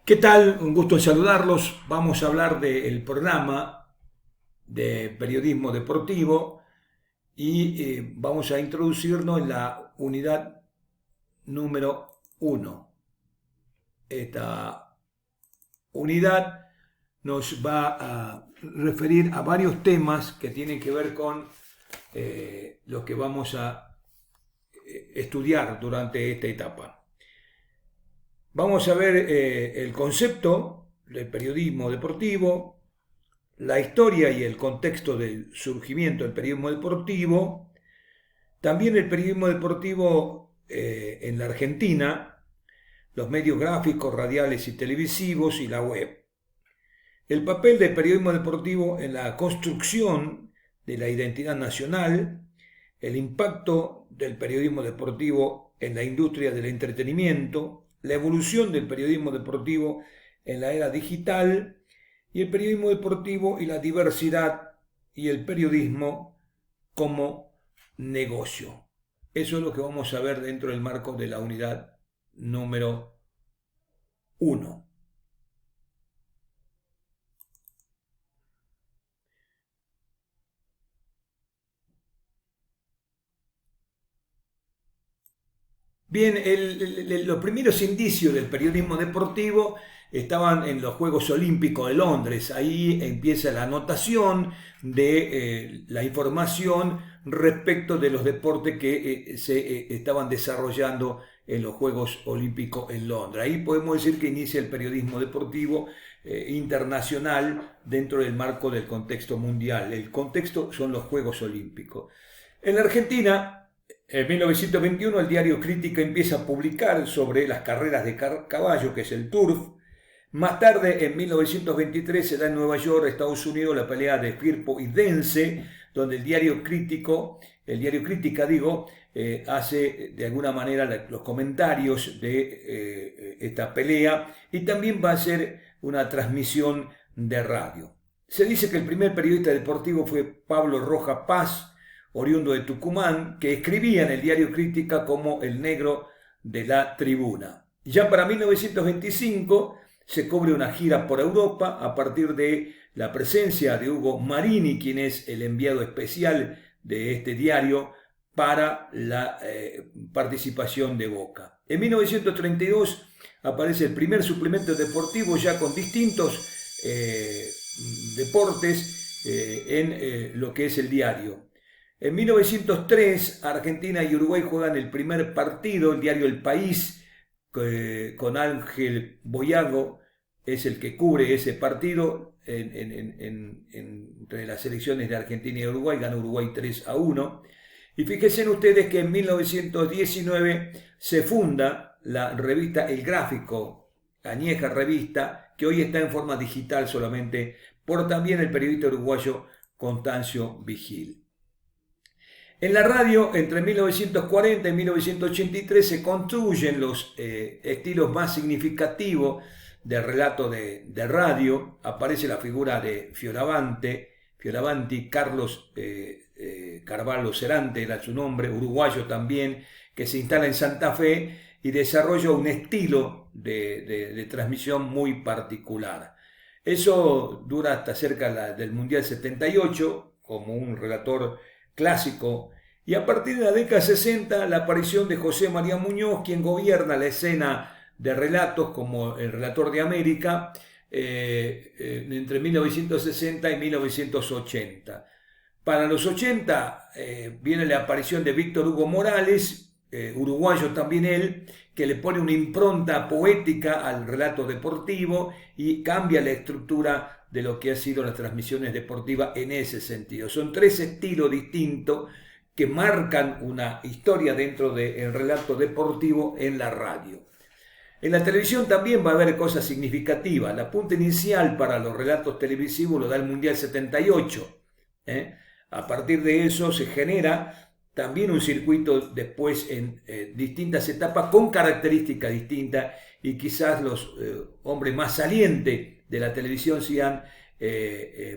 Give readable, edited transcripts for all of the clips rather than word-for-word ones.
¿Qué tal? Un gusto en saludarlos. Vamos a hablar del programa de periodismo deportivo y vamos a introducirnos en la unidad número uno. Esta unidad nos va a referir a varios temas que tienen que ver con lo que vamos a estudiar durante esta etapa. Vamos a ver el concepto del periodismo deportivo, la historia y el contexto del surgimiento del periodismo deportivo, también el periodismo deportivo en la Argentina, los medios gráficos, radiales y televisivos y la web. El papel del periodismo deportivo en la construcción de la identidad nacional, el impacto del periodismo deportivo en la industria del entretenimiento, la evolución del periodismo deportivo en la era digital y el periodismo deportivo y la diversidad y el periodismo como negocio. Eso es lo que vamos a ver dentro del marco de la unidad número uno. Bien, los primeros indicios del periodismo deportivo estaban en los Juegos Olímpicos de Londres. Ahí empieza la anotación de la información respecto de los deportes que se estaban desarrollando en los Juegos Olímpicos en Londres. Ahí podemos decir que inicia el periodismo deportivo internacional dentro del marco del contexto mundial. El contexto son los Juegos Olímpicos. En la Argentina, en 1921 el diario Crítica empieza a publicar sobre las carreras de caballo, que es el turf. Más tarde, en 1923, se da en Nueva York, Estados Unidos, la pelea de Firpo y Dence, donde el diario Crítica, hace de alguna manera los comentarios de esta pelea y también va a ser una transmisión de radio. Se dice que el primer periodista deportivo fue Pablo Roja Paz, oriundo de Tucumán, que escribía en el diario Crítica como el negro de la tribuna. Ya para 1925 se cubre una gira por Europa a partir de la presencia de Hugo Marini, quien es el enviado especial de este diario para la participación de Boca. En 1932 aparece el primer suplemento deportivo ya con distintos deportes en lo que es el diario. En 1903, Argentina y Uruguay juegan el primer partido, el diario El País, con Ángel Boyago, es el que cubre ese partido entre las selecciones de Argentina y Uruguay, gana Uruguay 3-1. Y fíjense ustedes que en 1919 se funda la revista El Gráfico, añeja revista, que hoy está en forma digital solamente, por también el periodista uruguayo Constancio Vigil. En la radio, entre 1940 y 1983, se construyen los estilos más significativos de relato de radio. Aparece la figura de Fioravanti, Carlos Carvalho Cerante era su nombre, uruguayo también, que se instala en Santa Fe y desarrolla un estilo de transmisión muy particular. Eso dura hasta cerca del Mundial 78, como un relator clásico, y a partir de la década 60 la aparición de José María Muñoz, quien gobierna la escena de relatos como el relator de América entre 1960 y 1980. Para los 80 viene la aparición de Víctor Hugo Morales, uruguayo también él, que le pone una impronta poética al relato deportivo y cambia la estructura de lo que ha sido las transmisiones deportivas en ese sentido. Son tres estilos distintos que marcan una historia dentro del relato deportivo en la radio. En la televisión también va a haber cosas significativas. La punta inicial para los relatos televisivos lo da el Mundial 78. A partir de eso se genera también un circuito después en distintas etapas con características distintas y quizás los hombres más salientes de la televisión sean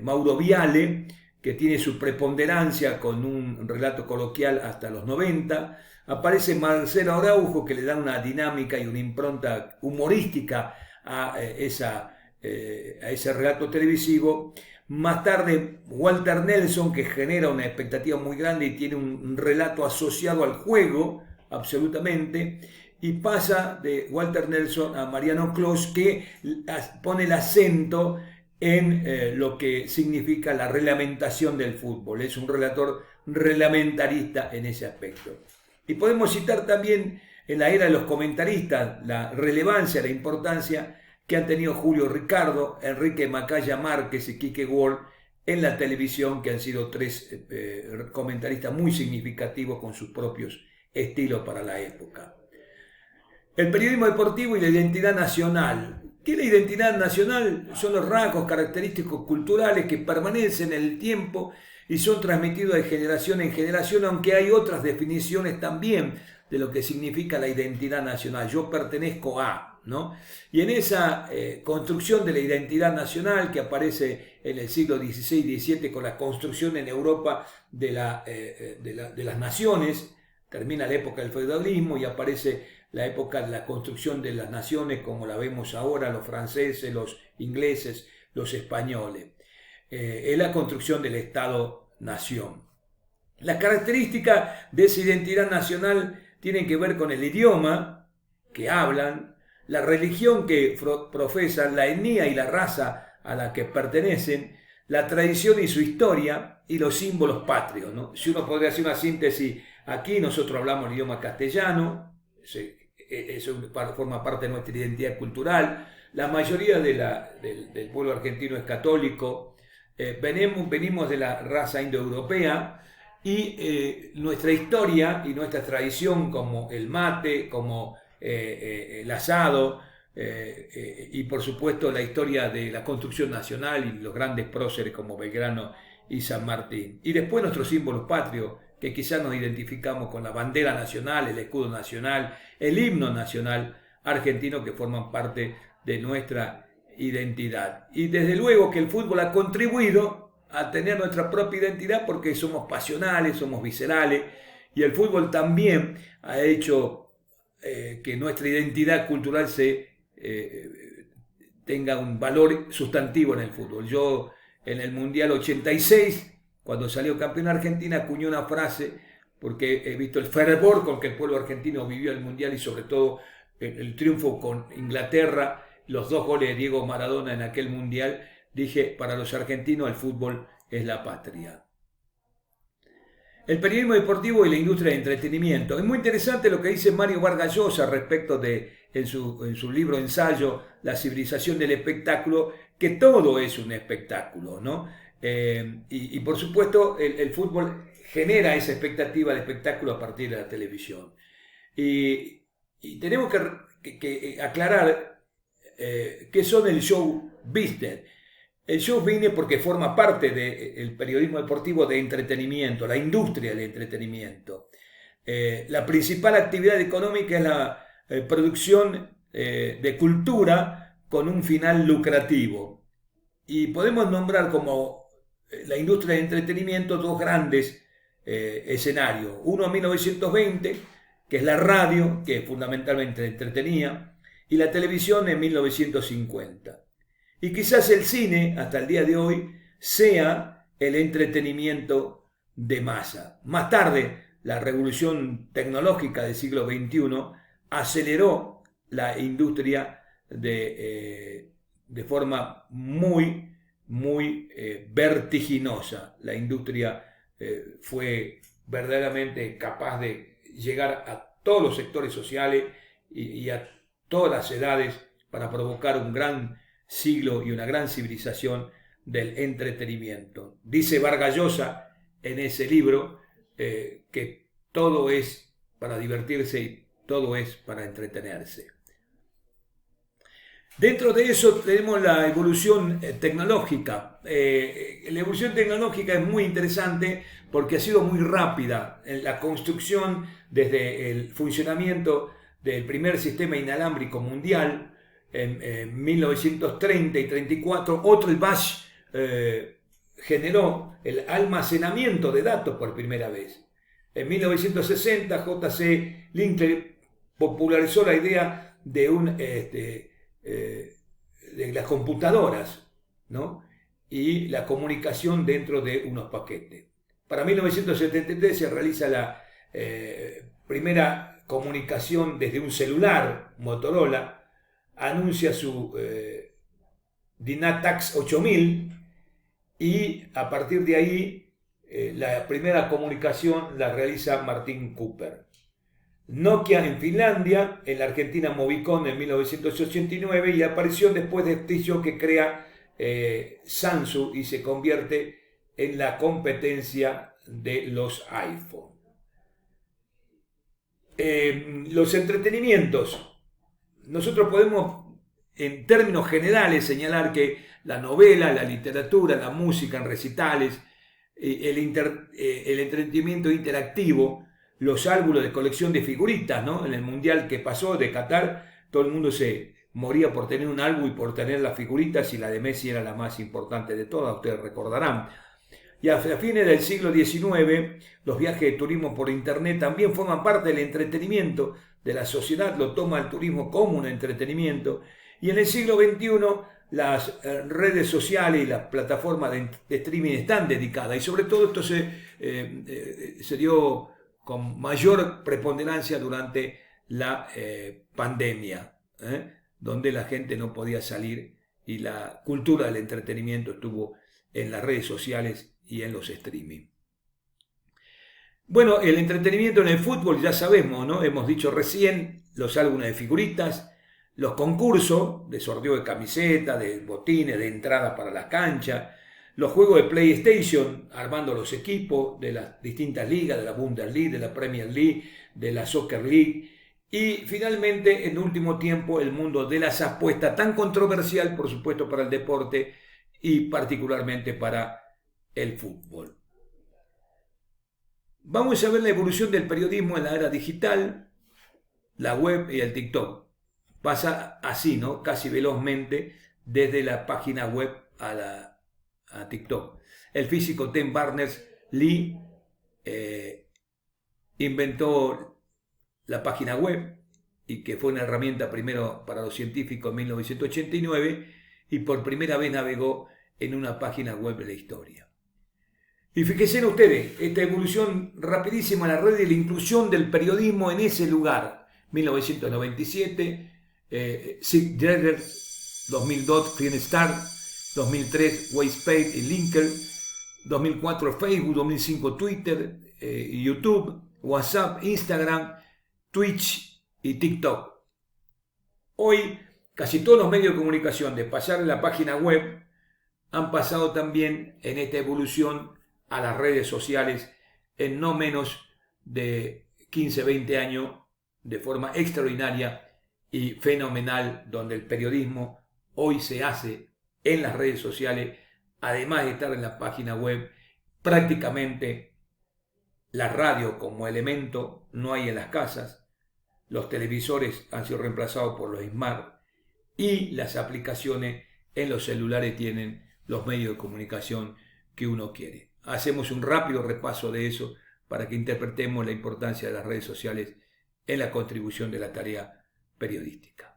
Mauro Viale, que tiene su preponderancia con un relato coloquial hasta los 90. Aparece Marcelo Araujo, que le da una dinámica y una impronta humorística a ese relato televisivo. Más tarde, Walter Nelson, que genera una expectativa muy grande y tiene un relato asociado al juego, absolutamente, y pasa de Walter Nelson a Mariano Clos, que pone el acento en lo que significa la reglamentación del fútbol. Es un relator reglamentarista en ese aspecto. Y podemos citar también en la era de los comentaristas la relevancia, la importancia que han tenido Julio Ricardo, Enrique Macaya Márquez y Quique Ward en la televisión, que han sido tres comentaristas muy significativos con sus propios estilos para la época. El periodismo deportivo y la identidad nacional. ¿Qué es la identidad nacional? Son los rasgos característicos culturales que permanecen en el tiempo y son transmitidos de generación en generación, aunque hay otras definiciones también de lo que significa la identidad nacional. Yo pertenezco a, ¿no? Y en esa construcción de la identidad nacional que aparece en el siglo XVI y XVII con la construcción en Europa de las naciones, termina la época del feudalismo y aparece la época de la construcción de las naciones como la vemos ahora, los franceses, los ingleses, los españoles. Es la construcción del Estado-nación. Las características de esa identidad nacional tienen que ver con el idioma que hablan, la religión que profesan, la etnia y la raza a la que pertenecen, la tradición y su historia y los símbolos patrios, ¿no? Si uno podría hacer una síntesis, aquí nosotros hablamos el idioma castellano, eso forma parte de nuestra identidad cultural, la mayoría del pueblo argentino es católico, venimos de la raza indoeuropea, y nuestra historia y nuestra tradición como el mate, como el asado y por supuesto la historia de la construcción nacional y los grandes próceres como Belgrano y San Martín. Y después nuestros símbolos patrios, que quizás nos identificamos con la bandera nacional, el escudo nacional, el himno nacional argentino, que forman parte de nuestra identidad. Y desde luego que el fútbol ha contribuido a tener nuestra propia identidad porque somos pasionales, somos viscerales, y el fútbol también ha hecho que nuestra identidad cultural tenga un valor sustantivo en el fútbol. Yo en el Mundial 86, cuando salió campeón Argentina, acuñó una frase porque he visto el fervor con que el pueblo argentino vivió el Mundial y sobre todo el triunfo con Inglaterra, los 2 goles de Diego Maradona en aquel Mundial. Dije, para los argentinos el fútbol es la patria. El periodismo deportivo y la industria de entretenimiento. Es muy interesante lo que dice Mario Vargas Llosa respecto de, en su libro ensayo, La civilización del espectáculo, que todo es un espectáculo, ¿no? Y por supuesto el fútbol genera esa expectativa de espectáculo a partir de la televisión. Y tenemos que aclarar qué son el show business. El show business porque forma parte del periodismo deportivo de entretenimiento, la industria del entretenimiento. La principal actividad económica es la producción de cultura con un final lucrativo. Y podemos nombrar como la industria de entretenimiento 2 grandes escenarios. Uno en 1920, que es la radio, que fundamentalmente entretenía, y la televisión en 1950. Y quizás el cine, hasta el día de hoy, sea el entretenimiento de masa. Más tarde, la revolución tecnológica del siglo XXI aceleró la industria de forma muy vertiginosa. La industria fue verdaderamente capaz de llegar a todos los sectores sociales y a todas las edades para provocar un gran siglo y una gran civilización del entretenimiento. Dice Vargas Llosa en ese libro que todo es para divertirse y todo es para entretenerse. Dentro de eso tenemos la evolución tecnológica. La evolución tecnológica es muy interesante porque ha sido muy rápida en la construcción desde el funcionamiento del primer sistema inalámbrico mundial en 1930 y 34. Otto Basch generó el almacenamiento de datos por primera vez. En 1960 J.C. Linkler popularizó la idea de un de las computadoras, ¿no? Y la comunicación dentro de unos paquetes. Para 1973 se realiza la primera comunicación desde un celular. Motorola anuncia su Dynatax 8000 y a partir de ahí la primera comunicación la realiza Martin Cooper. Nokia en Finlandia, en la Argentina Movicon en 1989 y la aparición después de Steve que crea Samsung y se convierte en la competencia de los iPhone. Los entretenimientos. Nosotros podemos en términos generales señalar que la novela, la literatura, la música en recitales, el entretenimiento interactivo, los álbumes de colección de figuritas, ¿no? En el mundial que pasó de Qatar, todo el mundo se moría por tener un álbum y por tener las figuritas y la de Messi era la más importante de todas, ustedes recordarán. Y a fines del siglo XIX, los viajes de turismo por internet también forman parte del entretenimiento de la sociedad, lo toma el turismo como un entretenimiento. Y en el siglo XXI, las redes sociales y las plataformas de streaming están dedicadas. Y sobre todo esto se dio con mayor preponderancia durante la pandemia, donde la gente no podía salir y la cultura del entretenimiento estuvo en las redes sociales y en los streaming. Bueno, el entretenimiento en el fútbol ya sabemos, ¿no? Hemos dicho recién los álbumes de figuritas, los concursos de sorteo de camisetas, de botines, de entrada para la cancha, los juegos de PlayStation, armando los equipos de las distintas ligas, de la Bundesliga, de la Premier League, de la Soccer League, y finalmente, en último tiempo, el mundo de las apuestas, tan controversial, por supuesto, para el deporte y particularmente para el fútbol. Vamos a ver la evolución del periodismo en la era digital, la web y el TikTok. Pasa así, ¿no? Casi velozmente desde la página web a TikTok. El físico Tim Berners-Lee inventó la página web y que fue una herramienta primero para los científicos en 1989 y por primera vez navegó en una página web de la historia. Y fíjense ustedes, esta evolución rapidísima en la red y la inclusión del periodismo en ese lugar. 1997, Sig Jagger, 2002, Clean Star, 2003, Wayspace y Linker, 2004, Facebook, 2005, Twitter, YouTube, WhatsApp, Instagram, Twitch y TikTok. Hoy, casi todos los medios de comunicación, de pasar en la página web, han pasado también en esta evolución a las redes sociales en no menos de 15-20 años de forma extraordinaria y fenomenal, donde el periodismo hoy se hace en las redes sociales, además de estar en la página web. Prácticamente la radio como elemento no hay en las casas, los televisores han sido reemplazados por los smart y las aplicaciones en los celulares tienen los medios de comunicación que uno quiere. Hacemos un rápido repaso de eso para que interpretemos la importancia de las redes sociales en la contribución de la tarea periodística.